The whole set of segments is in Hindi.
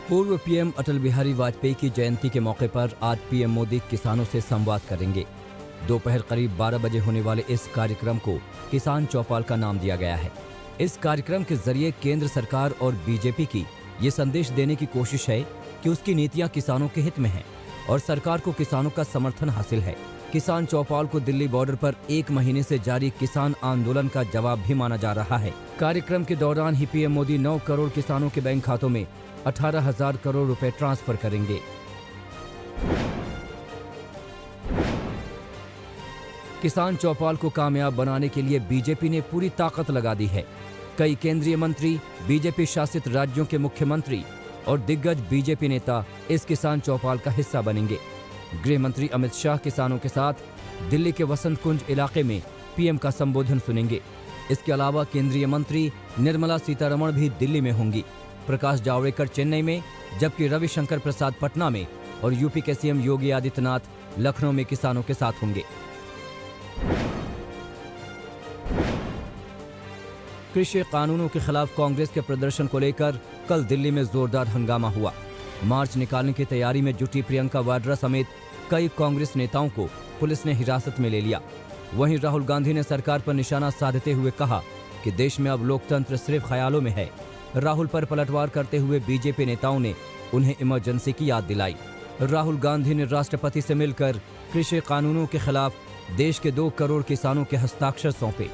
पूर्व पीएम अटल बिहारी वाजपेयी की जयंती के मौके पर आज पीएम मोदी किसानों से संवाद करेंगे। दोपहर करीब 12 बजे होने वाले इस कार्यक्रम को किसान चौपाल का नाम दिया गया है। इस कार्यक्रम के जरिए केंद्र सरकार और बीजेपी की ये संदेश देने की कोशिश है कि उसकी नीतियां किसानों के हित में हैं और सरकार को किसानों का समर्थन हासिल है। किसान चौपाल को दिल्ली बॉर्डर पर 1 महीने से जारी किसान आंदोलन का जवाब भी माना जा रहा है। कार्यक्रम के दौरान ही पीएम मोदी 9 करोड़ किसानों के बैंक खातों में 18,000 करोड़ रुपए ट्रांसफर करेंगे। किसान चौपाल को कामयाब बनाने के लिए बीजेपी ने पूरी ताकत लगा दी है। कई केंद्रीय मंत्री, बीजेपी शासित राज्यों के मुख्यमंत्री और दिग्गज बीजेपी नेता इस किसान चौपाल का हिस्सा बनेंगे। गृह मंत्री अमित शाह किसानों के साथ दिल्ली के वसंत कुंज इलाके में पीएम का संबोधन सुनेंगे। इसके अलावा केंद्रीय मंत्री निर्मला सीतारमण भी दिल्ली में होंगी, प्रकाश जावड़ेकर चेन्नई में, जबकि रविशंकर प्रसाद पटना में और यूपी के सीएम योगी आदित्यनाथ लखनऊ में किसानों के साथ होंगे। कृषि कानूनों के खिलाफ कांग्रेस के प्रदर्शन को लेकर कल दिल्ली में जोरदार हंगामा हुआ। मार्च निकालने की तैयारी में जुटी प्रियंका वाड्रा समेत कई कांग्रेस नेताओं को पुलिस ने हिरासत में ले लिया। वहीं राहुल गांधी ने सरकार पर निशाना साधते हुए कहा कि देश में अब लोकतंत्र सिर्फ ख्यालों में है। राहुल पर पलटवार करते हुए बीजेपी नेताओं ने उन्हें इमरजेंसी की याद दिलाई। राहुल गांधी ने राष्ट्रपति से मिलकर कृषि कानूनों के खिलाफ देश के 2 करोड़ किसानों के हस्ताक्षर सौंपे।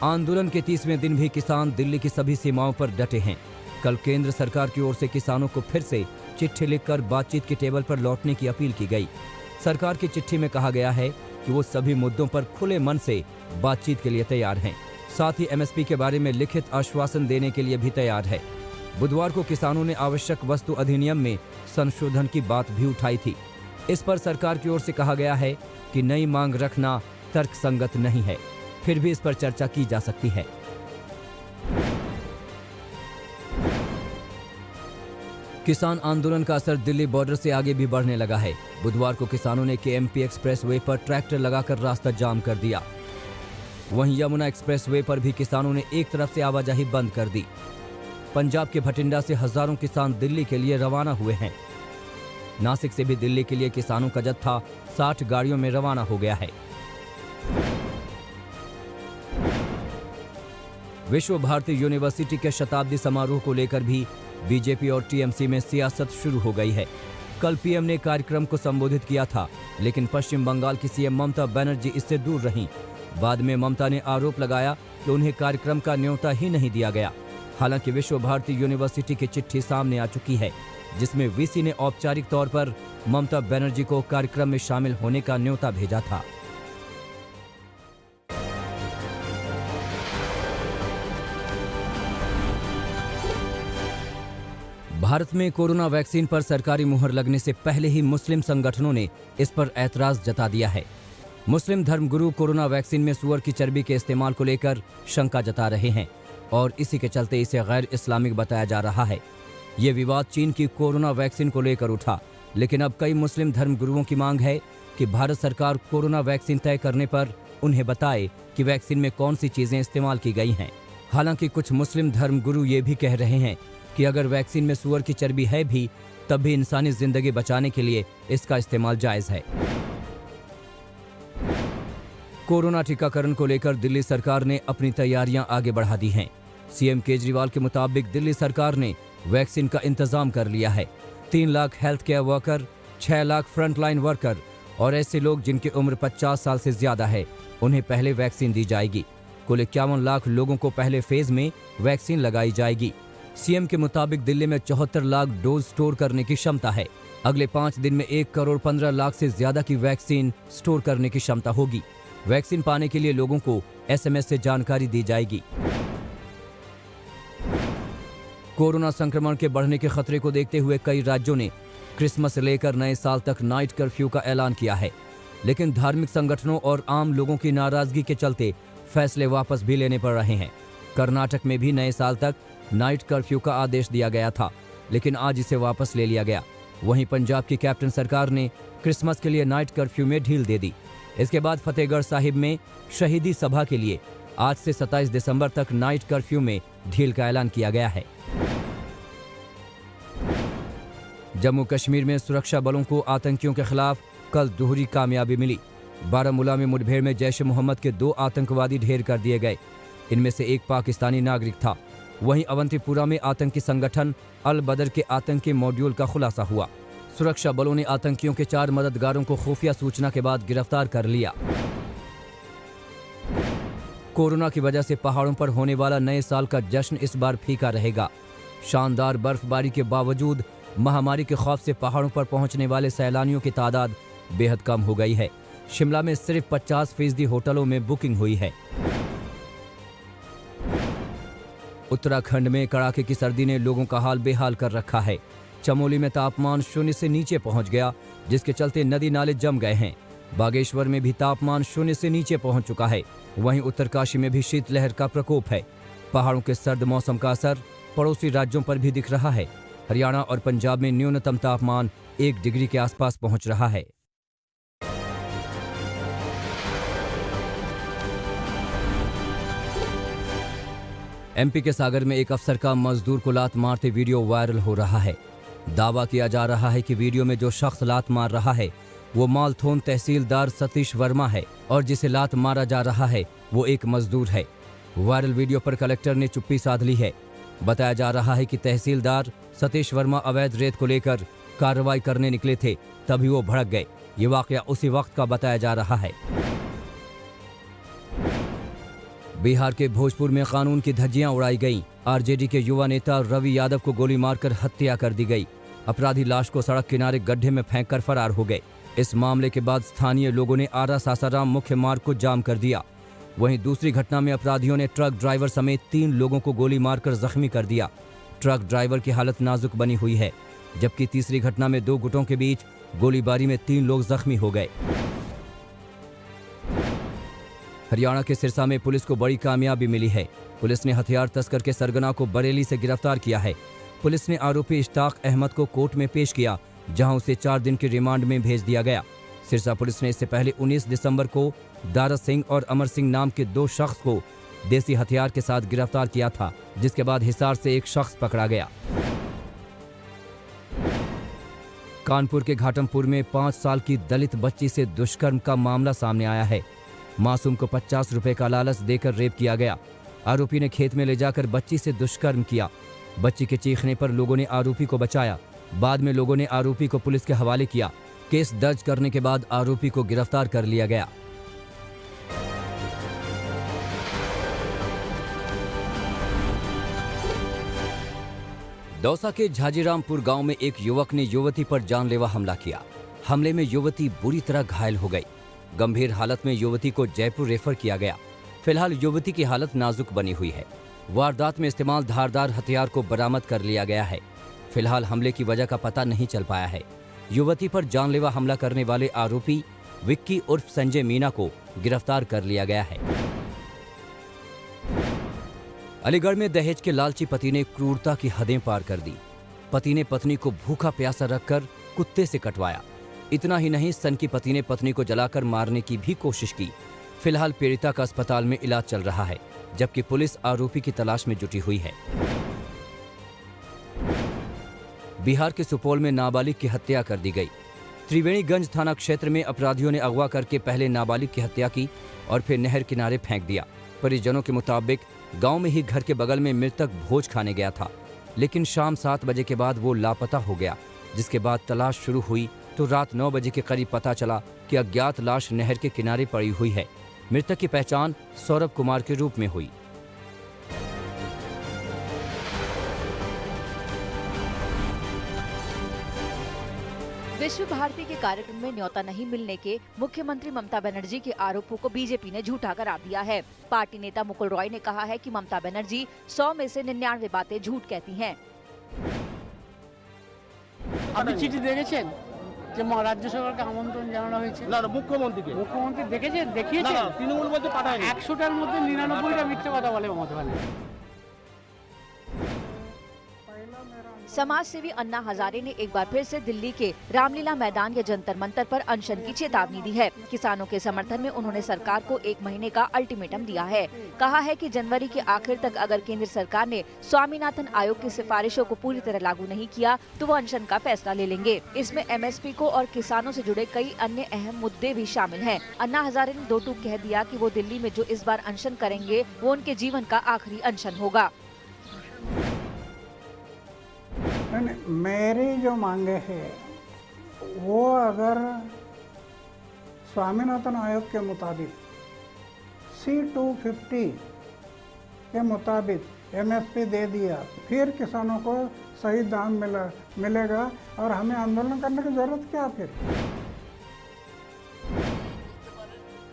आंदोलन के 30वें दिन भी किसान दिल्ली की सभी सीमाओं पर डटे हैं। कल केंद्र सरकार की ओर से किसानों को फिर से चिट्ठी लिखकर बातचीत की टेबल पर लौटने की अपील की गई। सरकार की चिट्ठी में कहा गया है कि वो सभी मुद्दों पर खुले मन से बातचीत के लिए तैयार हैं। साथ ही एमएसपी के बारे में लिखित आश्वासन देने के लिए भी तैयार है। बुधवार को किसानों ने आवश्यक वस्तु अधिनियम में संशोधन की बात भी उठाई थी। इस पर सरकार की ओर से कहा गया है कि नई मांग रखना तर्कसंगत नहीं है, फिर भी इस पर चर्चा की जा सकती है। किसान आंदोलन का असर दिल्ली बॉर्डर से आगे भी बढ़ने लगा है। बुधवार को किसानों ने केएमपी एक्सप्रेसवे पर ट्रैक्टर लगाकर रास्ता जाम कर दिया। वहीं यमुना एक्सप्रेसवे पर भी किसानों ने एक तरफ से आवाजाही बंद कर दी। पंजाब के भटिंडा से हजारों किसान दिल्ली के लिए रवाना हुए हैं। नासिक से भी दिल्ली के लिए किसानों का जत्था 60 गाड़ियों में रवाना हो गया है। विश्व भारती यूनिवर्सिटी के शताब्दी समारोह को लेकर भी बीजेपी और टीएमसी में सियासत शुरू हो गई है। कल पीएम ने कार्यक्रम को संबोधित किया था, लेकिन पश्चिम बंगाल की सीएम ममता बनर्जी इससे दूर रहीं। बाद में ममता ने आरोप लगाया कि उन्हें कार्यक्रम का न्योता ही नहीं दिया गया। हालांकि विश्व भारती यूनिवर्सिटी की चिट्ठी सामने आ चुकी है, जिसमें वीसी ने औपचारिक तौर पर ममता बनर्जी को कार्यक्रम में शामिल होने का न्योता भेजा था। भारत में कोरोना वैक्सीन पर सरकारी मुहर लगने से पहले ही मुस्लिम संगठनों ने इस पर ऐतराज जता दिया है। मुस्लिम धर्मगुरु कोरोना वैक्सीन में सूअर की चर्बी के इस्तेमाल को लेकर शंका जता रहे हैं और इसी के चलते इसे गैर इस्लामिक बताया जा रहा है। ये विवाद चीन की कोरोना वैक्सीन को लेकर उठा, लेकिन अब कई मुस्लिम धर्मगुरुओं की मांग है कि भारत सरकार कोरोना वैक्सीन तय करने पर उन्हें बताए कि वैक्सीन में कौन सी चीजें इस्तेमाल की गई हैं। हालांकि कुछ मुस्लिम धर्मगुरु ये भी कह रहे हैं कि अगर वैक्सीन में सूअर की चर्बी है भी, तब भी इंसानी जिंदगी बचाने के लिए इसका इस्तेमाल जायज है। कोरोना टीकाकरण को लेकर दिल्ली सरकार ने अपनी तैयारियां आगे बढ़ा दी हैं। सीएम केजरीवाल के मुताबिक दिल्ली सरकार ने वैक्सीन का इंतजाम कर लिया है। 3 lakh health care worker, 6 lakh frontline worker और ऐसे लोग जिनकी उम्र 50 साल से ज्यादा है, उन्हें पहले वैक्सीन दी जाएगी। कुल 51 लाख लोगों को पहले फेज में वैक्सीन लगाई जाएगी। सीएम के मुताबिक दिल्ली में 74 लाख डोज स्टोर करने की क्षमता है। अगले 5 दिन में 1 करोड़ 15 लाख से ज्यादा की वैक्सीन स्टोर करने की क्षमता होगी। वैक्सीन पाने के लिए लोगों को एसएमएस से जानकारी दी जाएगी। कोरोना संक्रमण के बढ़ने के खतरे को देखते हुए कई राज्यों ने क्रिसमस से लेकर नए साल तक नाइट कर्फ्यू का ऐलान किया है, लेकिन धार्मिक संगठनों और आम लोगों की नाराजगी के चलते फैसले वापस भी लेने पड़ रहे हैं। कर्नाटक में भी नए साल तक नाइट कर्फ्यू का आदेश दिया गया था, लेकिन आज इसे वापस ले लिया गया। वहीं पंजाब की कैप्टन सरकार ने क्रिसमस के लिए नाइट कर्फ्यू में ढील दे दी। इसके बाद फतेहगढ़ साहिब में शहीदी सभा के लिए आज से 27 दिसंबर तक नाइट कर्फ्यू में ढील का ऐलान किया गया है। जम्मू कश्मीर में सुरक्षा बलों को आतंकियों के खिलाफ कल दोहरी कामयाबी मिली। बारामूला में मुठभेड़ में जैश ए मोहम्मद के 2 आतंकवादी ढेर कर दिए गए। इनमें से एक पाकिस्तानी नागरिक था। वहीं अवंतीपुरा में आतंकी संगठन अल बदर के आतंकी मॉड्यूल का खुलासा हुआ। सुरक्षा बलों ने आतंकियों के 4 मददगारों को खुफिया सूचना के बाद गिरफ्तार कर लिया। कोरोना की वजह से पहाड़ों पर होने वाला नए साल का जश्न इस बार फीका रहेगा। शानदार बर्फबारी के बावजूद महामारी के खौफ से पहाड़ों पर पहुंचने वाले सैलानियों की तादाद बेहद कम हो गई है। शिमला में सिर्फ 50% होटलों में बुकिंग हुई है। उत्तराखंड में कड़ाके की सर्दी ने लोगों का हाल बेहाल कर रखा है। चमोली में तापमान 0 से नीचे पहुंच गया, जिसके चलते नदी नाले जम गए हैं। बागेश्वर में भी तापमान 0 से नीचे पहुंच चुका है। वहीं उत्तरकाशी में भी शीतलहर का प्रकोप है। पहाड़ों के सर्द मौसम का असर पड़ोसी राज्यों पर भी दिख रहा है। हरियाणा और पंजाब में न्यूनतम तापमान 1 डिग्री के आसपास पहुंच रहा है। एमपी के सागर में एक अफसर का मजदूर को लात मारते वीडियो वायरल हो रहा है। दावा किया जा रहा है कि वीडियो में जो शख्स लात मार रहा है वो मालथोन तहसीलदार सतीश वर्मा है और जिसे लात मारा जा रहा है वो एक मजदूर है। वायरल वीडियो पर कलेक्टर ने चुप्पी साध ली है। बताया जा रहा है कि तहसीलदार सतीश वर्मा अवैध रेत को लेकर कार्रवाई करने निकले थे, तभी वो भड़क गए। ये वाकया उसी वक्त का बताया जा रहा है। बिहार के भोजपुर में कानून की धज्जियां उड़ाई गईं। आरजेडी के युवा नेता रवि यादव को गोली मारकर हत्या कर दी गई। अपराधी लाश को सड़क किनारे गड्ढे में फेंककर फरार हो गए। इस मामले के बाद स्थानीय लोगों ने आरा सासाराम मुख्य मार्ग को जाम कर दिया। वहीं दूसरी घटना में अपराधियों ने ट्रक ड्राइवर समेत 3 लोगों को गोली मारकर जख्मी कर दिया। ट्रक ड्राइवर की हालत नाजुक बनी हुई है, जबकि तीसरी घटना में 2 गुटों के बीच गोलीबारी में 3 लोग जख्मी हो गए। हरियाणा के सिरसा में पुलिस को बड़ी कामयाबी मिली है। पुलिस ने हथियार तस्कर के सरगना को बरेली से गिरफ्तार किया है। पुलिस ने आरोपी इश्ताक अहमद को कोर्ट में पेश किया, जहां उसे 4 दिन की रिमांड में भेज दिया गया। सिरसा पुलिस ने इससे पहले 19 दिसंबर को दारा सिंह और अमर सिंह नाम के 2 शख्स को देसी हथियार के साथ गिरफ्तार किया था, जिसके बाद हिसार से एक शख्स पकड़ा गया। कानपुर के घाटमपुर में 5 साल की दलित बच्ची से दुष्कर्म का मामला सामने आया है। मासूम को 50 रुपए का लालच देकर रेप किया गया। आरोपी ने खेत में ले जाकर बच्ची से दुष्कर्म किया। बच्ची के चीखने पर लोगों ने आरोपी को बचाया। बाद में लोगों ने आरोपी को पुलिस के हवाले किया। केस दर्ज करने के बाद आरोपी को गिरफ्तार कर लिया गया। दौसा के झाजीरामपुर गांव में एक युवक ने युवती पर जानलेवा हमला किया। हमले में युवती बुरी तरह घायल हो गई। गंभीर हालत में युवती को जयपुर रेफर किया गया। फिलहाल युवती की हालत नाजुक बनी हुई है। वारदात में इस्तेमाल धारदार हथियार को बरामद कर लिया गया है। फिलहाल हमले की वजह का पता नहीं चल पाया है। युवती पर जानलेवा हमला करने वाले आरोपी विक्की उर्फ संजय मीना को गिरफ्तार कर लिया गया है। अलीगढ़ में दहेज के लालची पति ने क्रूरता की हदें पार कर दी। पति ने पत्नी को भूखा प्यासा रखकर कुत्ते से कटवाया। इतना ही नहीं, सन की पति ने पत्नी को जलाकर मारने की भी कोशिश की। फिलहाल पीड़िता का अस्पताल में इलाज चल रहा है, जबकि पुलिस आरोपी की तलाश में जुटी हुई है। बिहार के सुपौल में नाबालिग की हत्या कर दी गई। त्रिवेणीगंज थाना क्षेत्र में अपराधियों ने अगवा करके पहले नाबालिग की हत्या की और फिर नहर किनारे फेंक दिया। परिजनों के मुताबिक गांव में ही घर के बगल में मृतक भोज खाने गया था, लेकिन शाम 7 बजे के बाद वो लापता हो गया। जिसके बाद तलाश शुरू हुई तो रात 9 बजे के करीब पता चला कि अज्ञात लाश नहर के किनारे पड़ी हुई है। मृतक की पहचान सौरभ कुमार के रूप में हुई। विश्व भारती के कार्यक्रम में न्योता नहीं मिलने के मुख्यमंत्री ममता बनर्जी के आरोपों को बीजेपी ने झूठा करार दिया है। पार्टी नेता मुकुल रॉय ने कहा है कि ममता बनर्जी 100 में से 99 बातें झूठ कहती हैं। আপনি চিঠি দেখেছেন যে রাজ্য সরকারকে আমন্ত্রণ জানানো হয়েছে? না মুখ্যমন্ত্রী দেখেছেন, দেখিয়েছেন? না, তৃণমূল বলতে পাঠায়নি। 100টার মধ্যে 99টা মিথ্যে কথা বলে মমতা ব্যানার্জি। समाज सेवी अन्ना हजारे ने एक बार फिर से दिल्ली के रामलीला मैदान या जंतर मंतर पर अनशन की चेतावनी दी है। किसानों के समर्थन में उन्होंने सरकार को 1 महीने का अल्टीमेटम दिया है। कहा है कि जनवरी के आखिर तक अगर केंद्र सरकार ने स्वामीनाथन आयोग की सिफारिशों को पूरी तरह लागू नहीं किया तो वो अनशन का फैसला ले लेंगे। इसमें MSP को और किसानों से जुड़े कई अन्य अहम मुद्दे भी शामिल हैं। अन्ना हजारे ने 2 टूक कह दिया कि वो दिल्ली में जो इस बार अनशन करेंगे वो उनके जीवन का आखिरी अनशन होगा। मेरी जो मांगे है वो अगर स्वामीनाथन आयोग के मुताबिक C-250 के मुताबिक MSP दे दिया, फिर किसानों को सही दाम मिलेगा और हमें आंदोलन करने की जरूरत क्या फिर।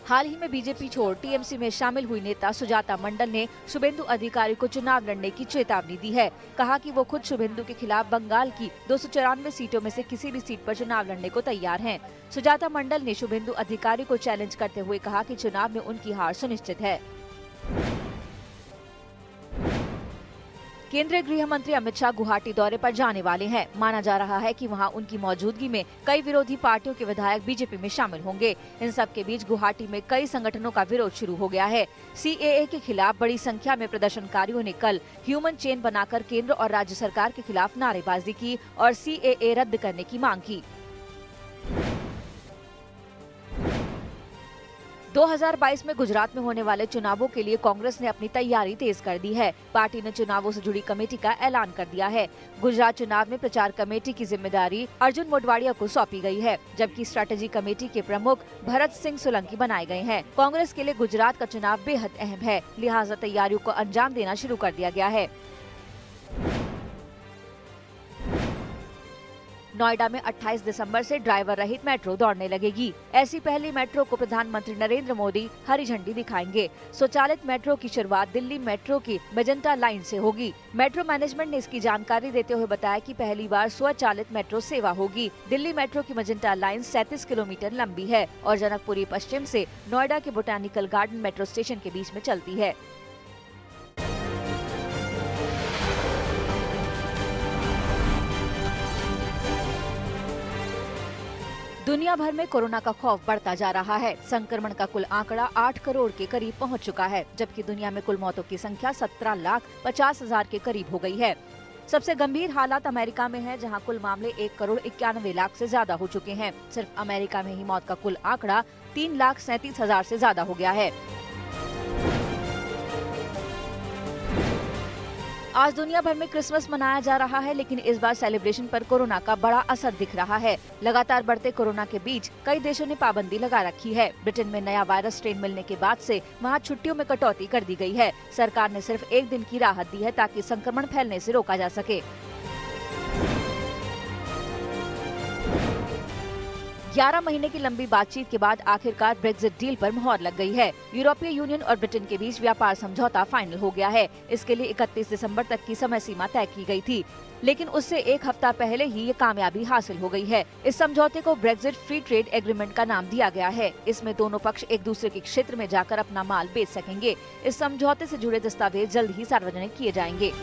हाल ही में बीजेपी छोड़ TMC में शामिल हुई नेता सुजाता मंडल ने शुभेंदु अधिकारी को चुनाव लड़ने की चेतावनी दी है। कहा कि वो खुद शुभेंदु के खिलाफ बंगाल की 294 सीटों में से किसी भी सीट पर चुनाव लड़ने को तैयार हैं। सुजाता मंडल ने शुभेंदु अधिकारी को चैलेंज करते हुए कहा कि चुनाव में उनकी हार सुनिश्चित है। केंद्रीय गृह मंत्री अमित शाह गुवाहाटी दौरे पर जाने वाले हैं। माना जा रहा है कि वहां उनकी मौजूदगी में कई विरोधी पार्टियों के विधायक बीजेपी में शामिल होंगे। इन सब के बीच गुवाहाटी में कई संगठनों का विरोध शुरू हो गया है। CAA के खिलाफ बड़ी संख्या में प्रदर्शनकारियों ने कल ह्यूमन चेन बनाकर केंद्र और राज्य सरकार के खिलाफ नारेबाजी की और CAA रद्द करने की मांग की। 2022 में गुजरात में होने वाले चुनावों के लिए कांग्रेस ने अपनी तैयारी तेज कर दी है। पार्टी ने चुनावों से जुड़ी कमेटी का ऐलान कर दिया है। गुजरात चुनाव में प्रचार कमेटी की जिम्मेदारी अर्जुन मोढवाडिया को सौंपी गई है, जबकि स्ट्रेटेजी कमेटी के प्रमुख भरत सिंह सोलंकी बनाए गए हैं। कांग्रेस के लिए गुजरात का चुनाव बेहद अहम है, लिहाजा तैयारियों को अंजाम देना शुरू कर दिया गया है। नोएडा में 28 दिसंबर से ड्राइवर रहित मेट्रो दौड़ने लगेगी। ऐसी पहली मेट्रो को प्रधानमंत्री नरेंद्र मोदी हरी झंडी दिखाएंगे। स्वचालित मेट्रो की शुरुआत दिल्ली मेट्रो की मेजेंटा लाइन से होगी। मेट्रो मैनेजमेंट ने इसकी जानकारी देते हुए बताया कि पहली बार स्वचालित मेट्रो सेवा होगी। दिल्ली मेट्रो की मेजेंटा लाइन 37 किलोमीटर लंबी है और जनकपुरी पश्चिम से नोएडा के बोटानिकल गार्डन मेट्रो स्टेशन के बीच में चलती है। दुनिया भर में कोरोना का खौफ बढ़ता जा रहा है। संक्रमण का कुल आंकड़ा 8 करोड़ के करीब पहुंच चुका है, जबकि दुनिया में कुल मौतों की संख्या 17,50,000 के करीब हो गई है। सबसे गंभीर हालात अमेरिका में है, जहां कुल मामले 1,91,00,000 से ज्यादा हो चुके हैं। सिर्फ अमेरिका में ही मौत का कुल आंकड़ा 3,37,000 से ज्यादा हो गया है। आज दुनिया भर में क्रिसमस मनाया जा रहा है, लेकिन इस बार सेलिब्रेशन पर कोरोना का बड़ा असर दिख रहा है। लगातार बढ़ते कोरोना के बीच कई देशों ने पाबंदी लगा रखी है। ब्रिटेन में नया वायरस स्ट्रेन मिलने के बाद से वहां छुट्टियों में कटौती कर दी गई है। सरकार ने सिर्फ 1 दिन की राहत दी है ताकि संक्रमण फैलने से रोका जा सके। 11 महीने की लंबी बातचीत के बाद आखिरकार ब्रेक्जिट डील पर मुहर लग गई है। यूरोपीय यूनियन और ब्रिटेन के बीच व्यापार समझौता फाइनल हो गया है। इसके लिए 31 दिसंबर तक की समय सीमा तय की गई थी, लेकिन उससे 1 हफ्ता पहले ही ये कामयाबी हासिल हो गई है। इस समझौते को ब्रेक्जिट फ्री ट्रेड एग्रीमेंट का नाम दिया गया है। इसमें दोनों पक्ष एक दूसरे के क्षेत्र में जाकर अपना माल बेच सकेंगे। इस समझौते से जुड़े दस्तावेज जल्द ही सार्वजनिक किए जाएंगे।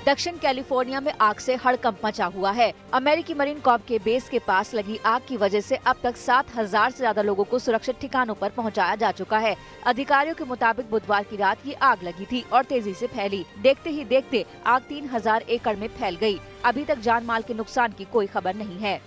दक्षिण कैलिफोर्निया में आग से हड़कंप मचा हुआ है। अमेरिकी मरीन कॉर्प के बेस के पास लगी आग की वजह से अब तक 7,000 से ज्यादा लोगों को सुरक्षित ठिकानों पर पहुंचाया जा चुका है। अधिकारियों के मुताबिक बुधवार की रात ये आग लगी थी और तेजी से फैली। देखते ही देखते आग 3,000 एकड़ में फैल गई। अभी तक जान माल के नुकसान की कोई खबर नहीं है।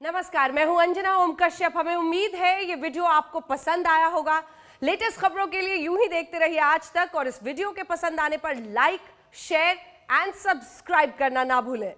नमस्कार, मैं हूं अंजना ओम कश्यप। हमें उम्मीद है ये वीडियो आपको पसंद आया होगा। लेटेस्ट खबरों के लिए यूं ही देखते रहिए आज तक, और इस वीडियो के पसंद आने पर लाइक, शेयर एंड सब्सक्राइब करना ना भूलें।